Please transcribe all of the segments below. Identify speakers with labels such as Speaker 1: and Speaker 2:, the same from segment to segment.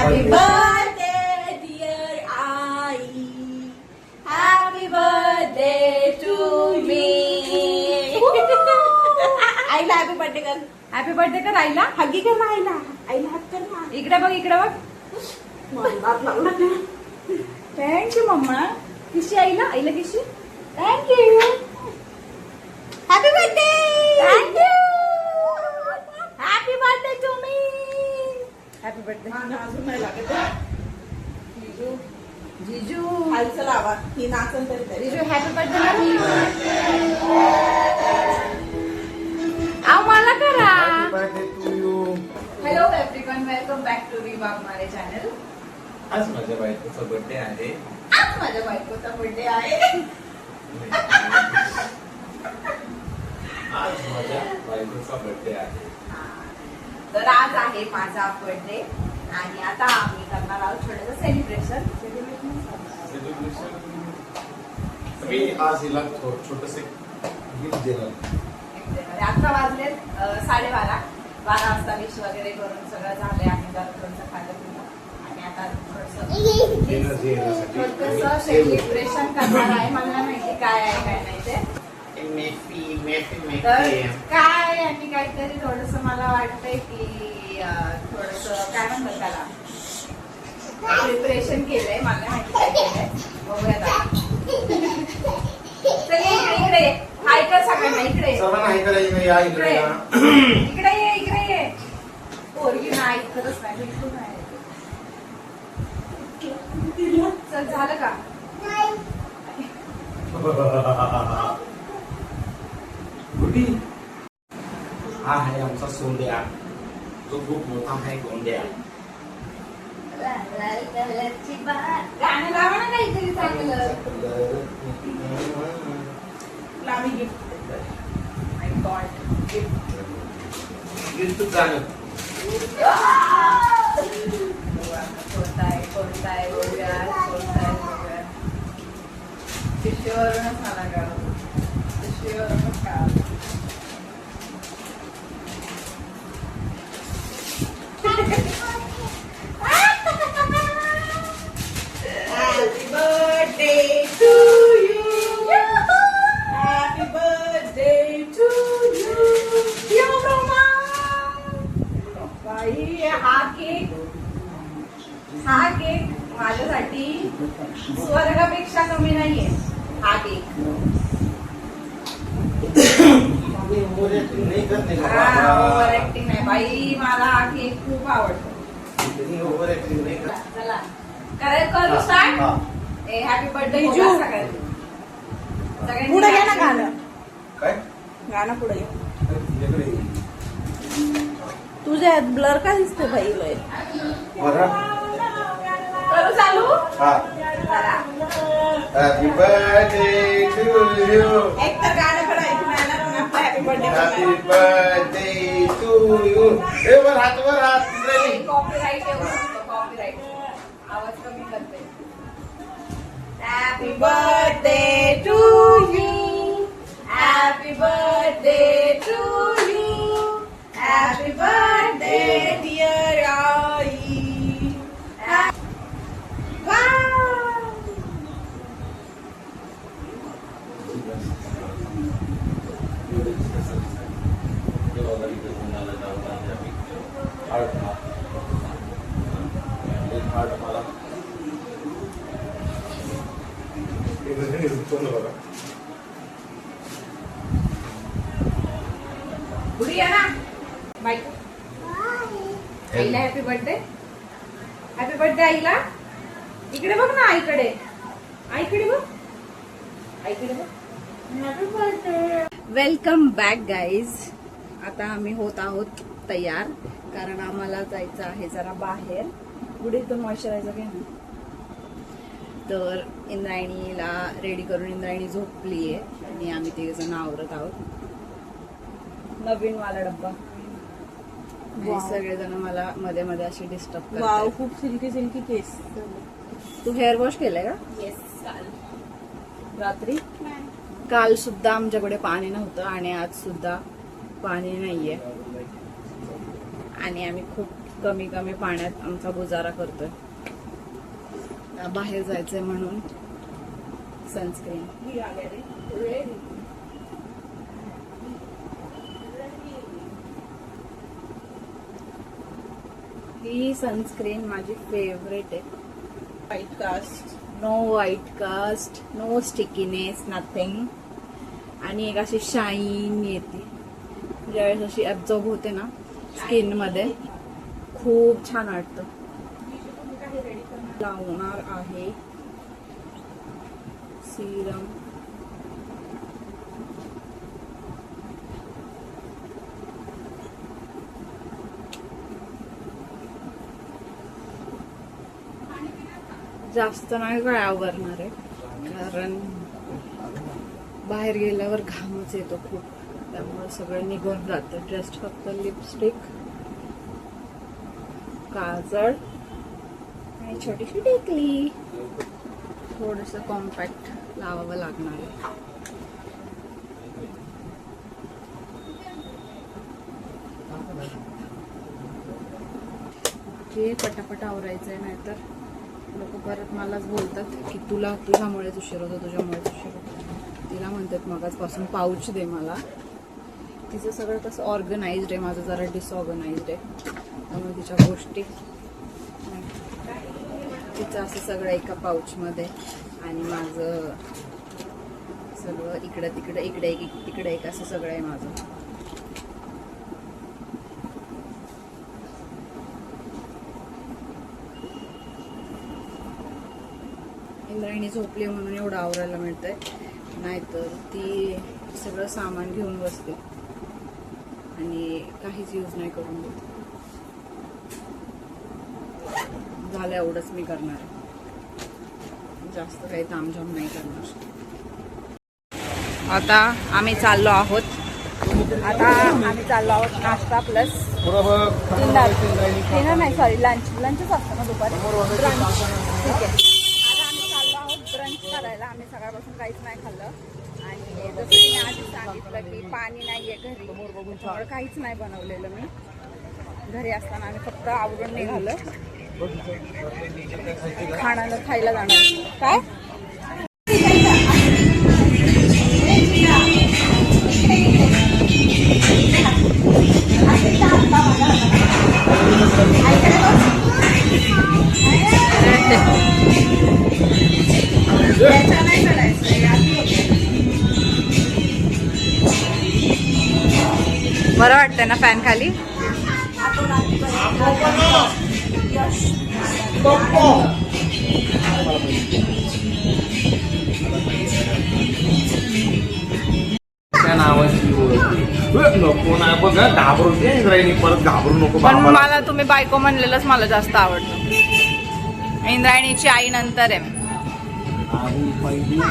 Speaker 1: Happy birthday dear आई, happy birthday to me. आईला happy birthday कर. हॅपी बर्थडे कर आईला. हगी कर ना आईला. आईला हात कर ना. इकडे बघ, इकडे बघ. Thank you mamma. किशी आईला. आईला किशी. Thank you. Happy birthday. Thank you. Happy birthday to me. Happy birthday. अजून नाही लागत. जिजू जिजू खालचं लावा. ही नाचन तरी जिजू हॅपी बर्थडे. आओ मला करा. Hello everyone, welcome back to Waghmare channel.
Speaker 2: आज माझ्या बायकोचा बर्थडे आहे.
Speaker 1: आज माझ्या बायकोचा बर्थडे आहे.
Speaker 2: आज माझ्या बायकोचा बर्थडे आहे.
Speaker 1: तर आज आहे माझा बर्थडे आणि आता आम्ही करणार आहोत छोटंसं सेलिब्रेशन.
Speaker 2: मी आज हिला छोटस गिफ्ट देणार.
Speaker 1: आता वाजले 12:30. 12 वाजता विश वगैरे करून सगळं झालंय. आम्ही थोडंसं खाल्लं पिलं आणि आता थोडंसं सेलिब्रेशन करणार आहे. मला नाही माहिती काय आहे काय नाही ते. तर काय आणि काहीतरी थोडस मला वाटतंय की थोडस काय म्हणतात त्याला प्रिपरेशन केलंय. मला नाही माहिती काय केलंय. बघूयात. चल इकडे हाय कर सगळ्यांना. इकडे इकडे ये. इकडे ये. पोरगी ना ऐकतच नाही. बिलकुल नाही. चल झालं का.
Speaker 2: हा आहे आमचा सोंड्या. तो खूप मोठा आहे गोंड्या.
Speaker 1: गाणं लावा ना काहीतरी चांगलं. आम्ही गिफ्ट माय गॉड
Speaker 2: गिफ्ट गाणं
Speaker 1: कोणताय बघूया. पिशवीवरूनच मला का पिशवीवरूनच का. Happy birthday to you. Happy birthday to you. Yo Roma. बाई हा केक माझ्यासाठी स्वर्गापेक्षा कमी नाहीये. हा केक ओव्हर ऍक्टिंग नाही बाई. मला हा केक खूप आवडतो. चला करू स्टार्ट. हॅपी बर्थडे सगळ्यांनी. पुढे घ्या ना गाणं.
Speaker 2: काय
Speaker 1: गाणं पुढे घ्या. तुझ्या ब्लर का दिसतो भाई. लय करू चालू.
Speaker 2: Happy birthday to you.
Speaker 1: एक तर गाणं पण ऐकून happy birthday.
Speaker 2: Happy birthday to you. वर हात
Speaker 1: कॉपीराईट येऊ शकतो. कॉपीराईट आवाज कमी करते. Happy birthday to you. Happy birthday to you. Happy birthday dear आई. बुडी आहे ना बाई. आईला हॅपी बर्थडे. हॅपी बर्थडे आईला. इकडे बघ ना. आईकडे बघ. आईकडे बघ. Happy birthday. Welcome back guys. आता आम्ही होत आहोत तयार कारण आम्हाला जायचं आहे जरा बाहेर. पुढे मॉइश्चरायझर घ्या ना. तर इंद्रायणीला रेडी करून इंद्रायणी झोपलीये आणि आम्ही तिघ जण आवरत आहोत. नवीन वाला डब्बा. सगळेजण मला मध्ये मध्ये अशी डिस्टर्ब करतात. खूप सिल्की केस. तू हेअर वॉश केलंय का. येस. रात्री काल सुद्धा आमच्याकडे पाणी नव्हतं आणि आज सुद्धा पाणी नाहीये आणि आम्ही खूप
Speaker 3: कमी कमी पाण्यात आमचा गुजारा करतोय. बाहेर जायचंय म्हणून सनस्क्रीन. ही सनस्क्रीन माझी फेवरेट आहे.
Speaker 1: White cast,
Speaker 3: no white cast, no stickiness, nothing. आणि एक अशी शाईन येते ज्यावेळेस अशी ऍब्झॉर्ब होते ना स्किन मध्ये, खूप छान वाटतं. लावणार आहे सिरम. जास्त नाही गळ्यावर करणार आहे कारण बाहेर गेल्यावर घामच येतो खूप, त्यामुळे सगळं निघून जातं. जस्ट फक्त लिपस्टिक, काजळ आणि छोटीशी टिकली. थोडस कॉम्पॅक्ट लावावं लागणार आहे. हे पटापट आवरायचंय, नाहीतर लोक परत मलाच बोलतात की तुझ्यामुळेच उशीर होतो, तुझ्यामुळेच उशीर होतो. तिला म्हणतात मगाचपासून पाऊच दे मला. तिचं सगळं कसं ऑर्गनाइज्ड आहे, माझं जरा डिसऑर्गनाइज्ड आहे. त्यामुळे तिच्या गोष्टी, तिचं असं सगळं एका पाऊचमध्ये आणि माझं सगळं इकडं तिकडं, इकडे एक तिकडे एक, असं सगळं आहे माझं. इंद्रायणी झोपली म्हणून एवढं आवरायला मिळतंय, नाहीतर ती सगळं सामान घेऊन बसते आणि काहीच यूज नाही करून देत. झालं एवढंच मी करणार आहे, जास्त काही तामझाम नाही करणार. आता आम्ही चाललो आहोत नाश्ता प्लस डिनर नाही, सॉरी लंचच असतं ना दुपारी, ब्रंच. ठीक आहे, आता आम्ही चाललो आहोत ब्रंच करायला. आम्ही सकाळपासून काहीच नाही खाल्लं आणि जसं मी आधी सांगितलं की पाणी नाही आहे घरी, त्यामुळे काहीच नाही बनवलेलं मी. घरी असताना आम्ही फक्त आवरून निघालो, खाण्याला खायला जाणार. काय बरं वाटतंय ना फॅन खाली?
Speaker 2: त्या नावाची नको ना बघा, घाबरते इंद्रायणी, परत घाबरू नको.
Speaker 3: पण मला तुम्ही बायको म्हणलेलंच मला जास्त आवडतं. इंद्रायणीची आई नंतर आहे,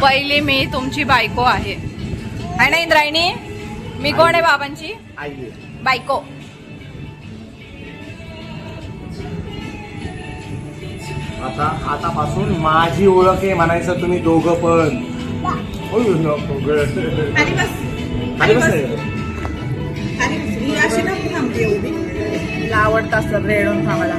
Speaker 3: पहिली मी तुमची बायको आहे ना इंद्रायणी? मी कोण आहे? बाबांची बायको.
Speaker 2: आता आतापासून माझी ओळख आहे म्हणायचं तुम्ही दोघं पण.
Speaker 3: आवडत असतं रेडून थांबायला.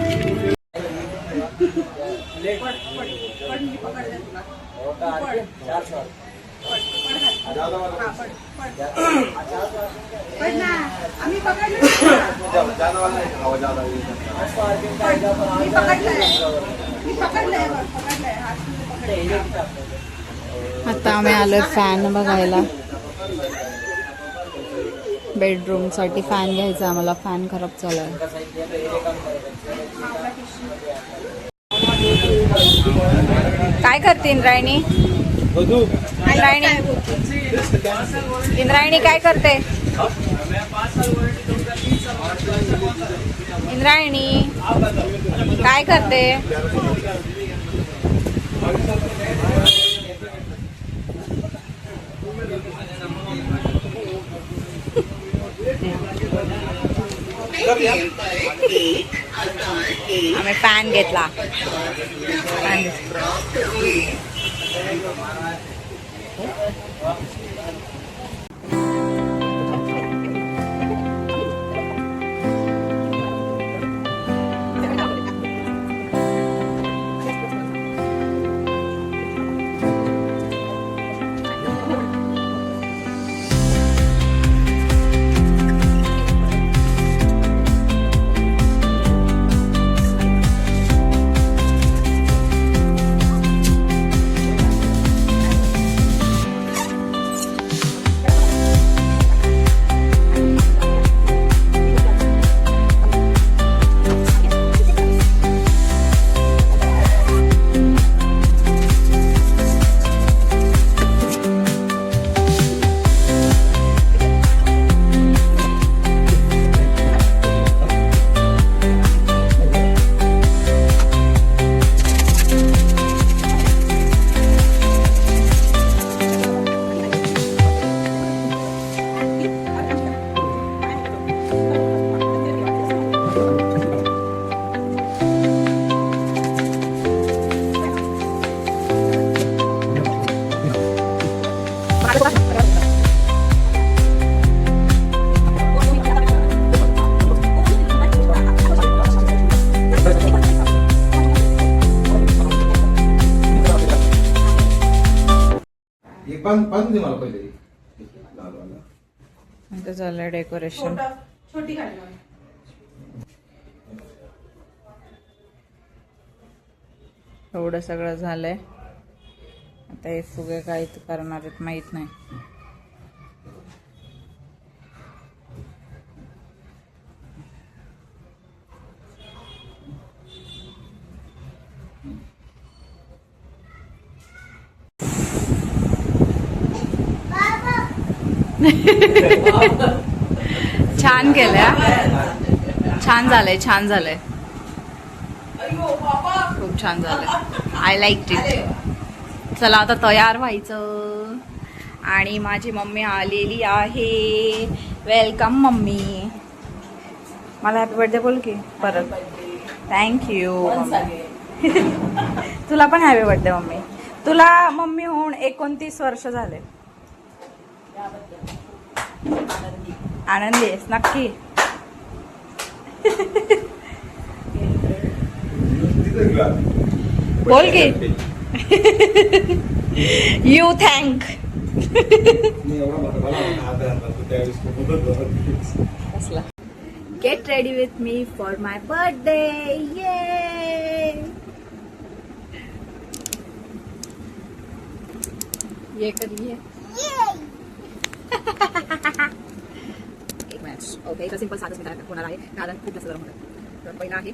Speaker 3: आता आम्ही आलोय फॅन बघायला. बेडरूम साठी फॅन घ्यायचा आम्हाला. फॅन खराब झालाय. काय करते इंद्रायणी? इंद्रायणी काय करते? इंद्रायणी काय करते? आम्ही फॅन घेतला.
Speaker 2: पाच दे मला पहिले लालवाला.
Speaker 1: इथं झालंय डेकोरेशन.
Speaker 3: छोटी गाडी लाव.
Speaker 1: एवढं सगळं झालंय. आता हे फुगे काय करणार आहेत माहित नाही. छान केलंय. छान झालंय. छान झालंय. खूप छान झालंय. I like it. चला आता तयार व्हायचं. आणि माझी मम्मी आलेली आहे. Welcome mummy. मला हॅपी बर्थडे बोल की परत. Thank you mummy. तुला पण हॅपी बर्थडे मम्मी. तुला मम्मी होऊन 29 वर्ष झाले. आनंदी आहेस नक्की. बोल की. You thank. Get ready with me for my birthday. ये करिए. ओके तर सिंपल साधच मी तयार होणार आहे कारण खूप जास्त गरम होतं. तर पहिला आहे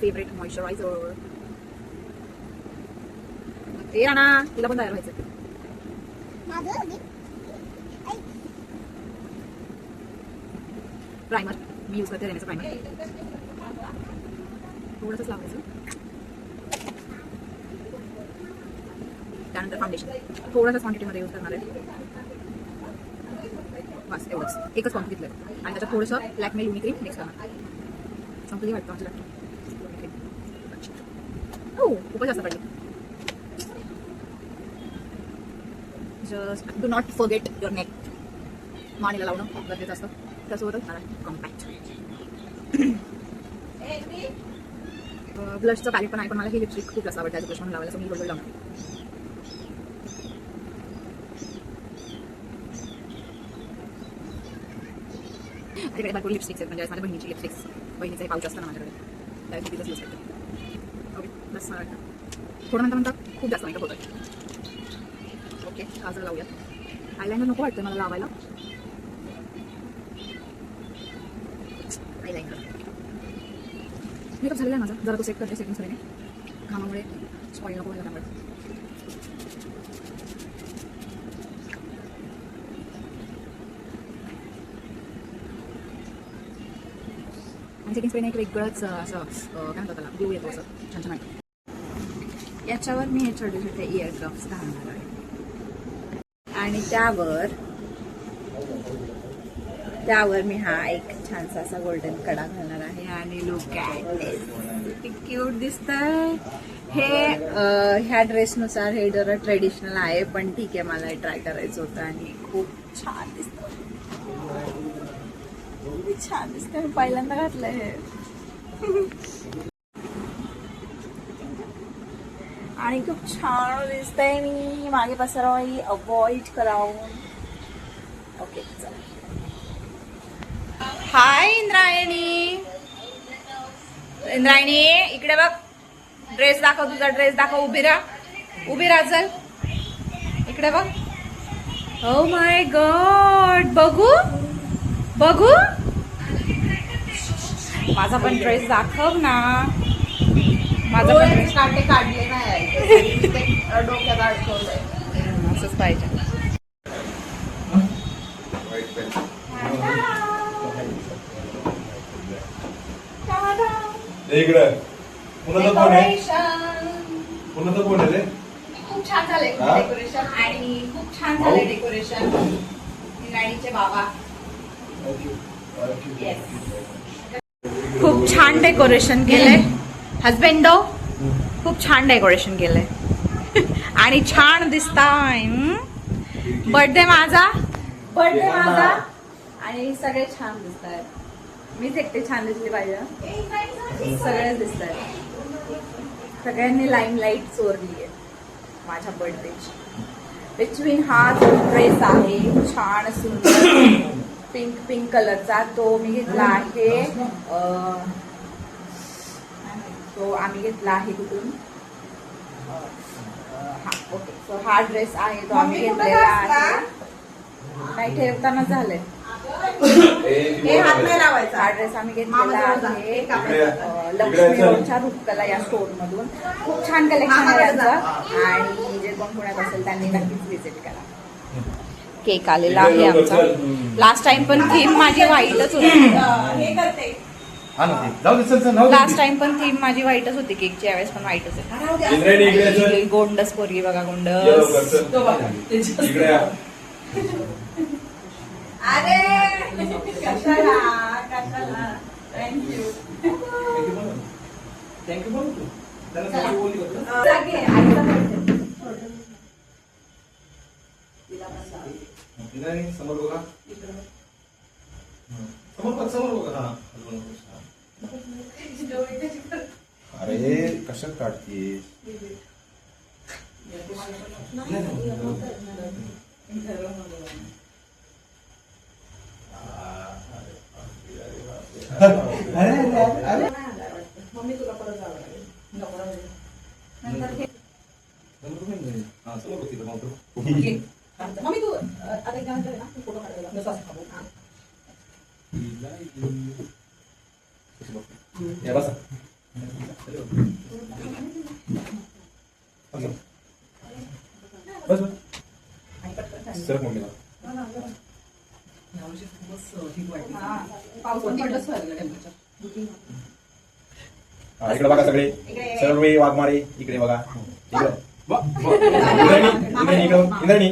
Speaker 1: फेवरेट मॉइश्चरायझर. ते ना तुला पण तयार व्हायचं. प्रायमर मी यूज करते रेमेचं प्रायमर. थोडंसंच लावायचं. त्यानंतर फाउंडेशन थोडंसं क्वांटिटीमध्ये यूज करणार आहे. बस एवढंच. एकच क्वांटिटी घेतलं आणि त्याच्यात थोडंसं लॅक्मे लुमी क्रीम मिक्स करणार. संपली वाटतं आमची लॅक्मे. हो खूपच जास्त पडली. Just do not forget your neck. मानेला लावणं खूप गरजेचं असतं. त्यासोबतच कॉम्पॅक्ट. ब्लशचं पॅलेट पण आहे पण मला ही लिपस्टिक खूप जास्त आवडते. ब्लश म्हणून लावायला सो मी बरोबर लावणार. माझ्याकडे भरपूर लिपस्टिक्स आहेत. म्हणजे माझ्या बहिणीची लिपस्टिक्स. बहिणीचं हे पाऊच असतं ना माझ्याकडे. त्यावेळेस तिथंच यूज करते. ओके बस थोडं नंतर खूप जास्त मेकअप होतं. ओके काजळ लावूया. आयलाइनर नको वाटतं मला लावायला. आयलाइनर मेकअप झालेला आहे माझा. जरा तो सेट करते सेटिंग सगळ्याने. घामामुळे स्पॉइल नको व्हायला त्यामुळे. आणि सेटिंग स्प्रेने एक वेगळंच असं काय म्हणतात त्याला ग्लो येतो. असं छान छान आहे. याच्यावर मी हे छोटे छोटे इयर ड्रॉप्स घालणार आहे. आणि त्यावर मी हा एक छानसा असा गोल्डन कडा घालणार आहे. आणि लुक ॲट दिस. किती क्यूट दिसतंय हे. ह्या ड्रेसनुसार हे जरा ट्रेडिशनल आहे पण ठीक आहे मला हे ट्राय करायचं होतं. आणि खूप छान दिसतं. छान दिसतंय. मी पहिल्यांदा घातलंय हे. आणि खूप छान दिसतंय. मी मागे पसरवाई अवॉइड करावून. ओके चला. हाय इंद्रायणी. इंद्रायणी इकडे बघ. ड्रेस दाखव. तुझा ड्रेस दाखव. उभी राहा चल. इकडे बघ. Oh my God. बघू माझा पण ड्रेस दाखव ना. माझा पण ड्रेस काढले नाही. डोक्यात अडकवलंय. असंच पाहिजे. खूप छान झालंय डेकोरेशन. आणि खूप छान झालंय डेकोरेशन. गाडीचे बाबा खूप छान डेकोरेशन केलंय. हजबंडो खूप छान डेकोरेशन केलंय. आणि छान दिसताय. बर्थडे माझा. आणि सगळे छान दिसत आहेत. मीच एकटे छान दिसली पाहिजे. सगळेच दिसत आहेत. सगळ्यांनी लाईमलाईट चोरली आहे माझ्या बर्थडेची.
Speaker 3: बिटवीन हा जो ड्रेस आहे छान सुंदर पिंक कलरचा, तो मी घेतला आहे तो आम्ही घेतला आहे कुठून, हा ओके. सो हा ड्रेस आहे तो आम्ही घेतलेला आहे, नाही ठेवताना झालंय. हा ड्रेस आम्ही घेतलेला आहे लक्ष्मी रोडच्या रुपकला या स्टोर मधून. खूप छान कलेक्शन आहे याचं आणि जे कोण पुण्यात असेल त्यांनी नक्कीच विजिट करा. केक आलेला आहे आमचा. लास्ट टाइम पण थीम माझी व्हाईटच होती. लास्ट टाइम पण थीम माझी व्हाईटच होती केकची, यावेळेस पण व्हाईटच आहे. गोंडस पोरगी बघा, गोंडस. अरे कशाला कशाला, थँक्यू
Speaker 2: समोर बघा, समोर बघा. अरे कशात काढतीये?
Speaker 3: मम्मी तुला परत जावं लागेल. मम्मी तू आता एक नंतर ना फोटो काढायला
Speaker 2: बसा. बस सर मम्मीला इकडे बघा सगळे, सर्व वाघमारे इकडे बघा. Indrani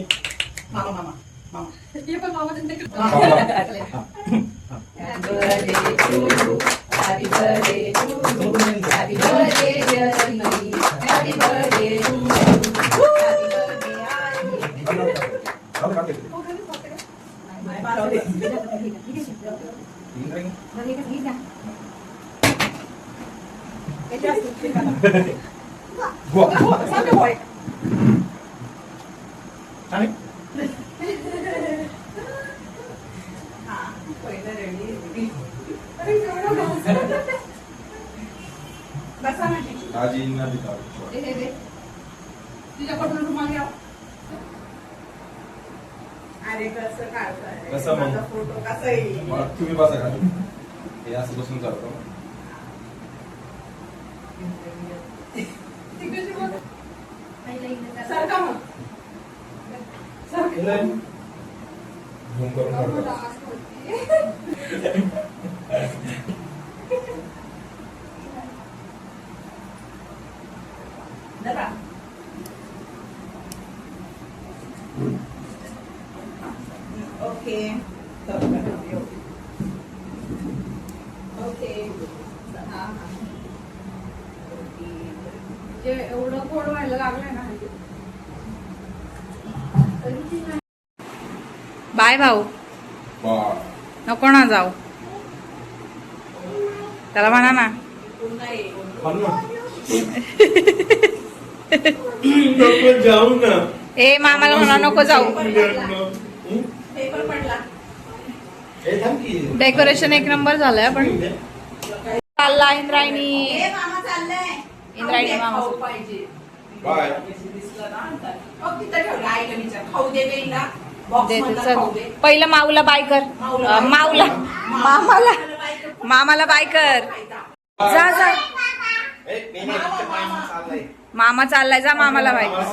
Speaker 3: Happy birthday to you. Happy birthday dear Sunny. Happy birthday to you. Happy birthday. अरे कसं काढताय?
Speaker 2: कसं मग?
Speaker 3: फोटो कसा येईल?
Speaker 2: तुम्ही बसा का? हे असं बसून चालतो.
Speaker 3: सारखा मग
Speaker 2: झूम करून काढतो.
Speaker 3: Okay okay. एवढं कोड व्हायला लागलंय ना. बाय भाऊ, नको ना जाऊ, त्याला म्हणा ना.
Speaker 2: जाऊ ना.
Speaker 3: ए मामाला म्हणा नको जाऊ. डेकोरेशन एक नंबर झालंय. पण चालला इंद्रायणी, इंद्रायणी मामा
Speaker 2: बाय.
Speaker 3: पहिलं माऊला बाय कर. माऊला मामाला बाय कर. जा जा, मामा चाललाय, जा मामाला बाय कर.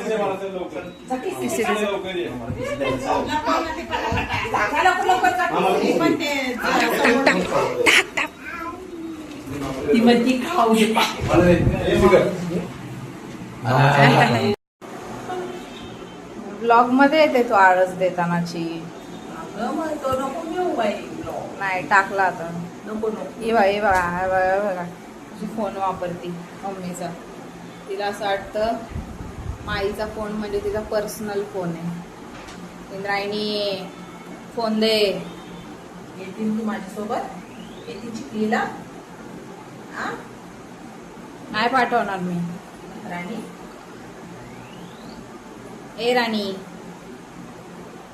Speaker 3: ब्लॉग मध्ये येते तो आळस देतानाची. नाही टाकला आता. हे बघा फोन वापरती मम्मीचा. तिला असं वाटतं माईचा फोन म्हणजे तिचा पर्सनल फोन आहे. इंद्रायणी फोन दे. येतील तू माझ्यासोबत? येतील चिखलीला? नाही पाठवणार मी. राणी, ए राणी,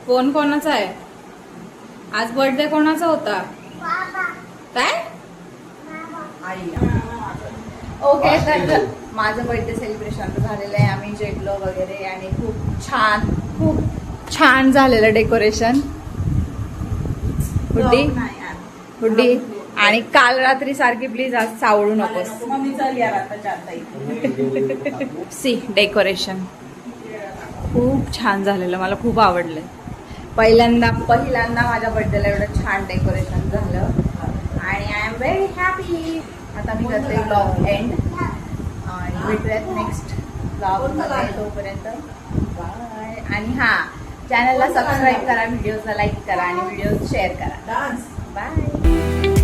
Speaker 1: फोन कोणाचा आहे? आज बर्थडे कोणाचा होता? काय? ओके, तर माझं बर्थडे सेलिब्रेशन झालेलं आहे. आम्ही जेवलो वगैरे आणि खूप छान झालेलं डेकोरेशन. गुड्डी आणि काल रात्री सारखी प्लीज आज चावळू नकोस. सी डेकोरेशन खूप छान झालेलं, मला खूप आवडलं. पहिल्यांदा माझ्या बर्थडेला एवढं छान डेकोरेशन झालं आणि आय एम व्हेरी हॅपी. आता मी करते ब्लॉग एंड आणि भेटूयात नेक्स्ट ब्लॉगमध्ये. तोपर्यंत बाय. आणि चॅनलला सबस्क्राईब करा, व्हिडिओजला लाईक करा आणि व्हिडिओ शेअर करा. बाय.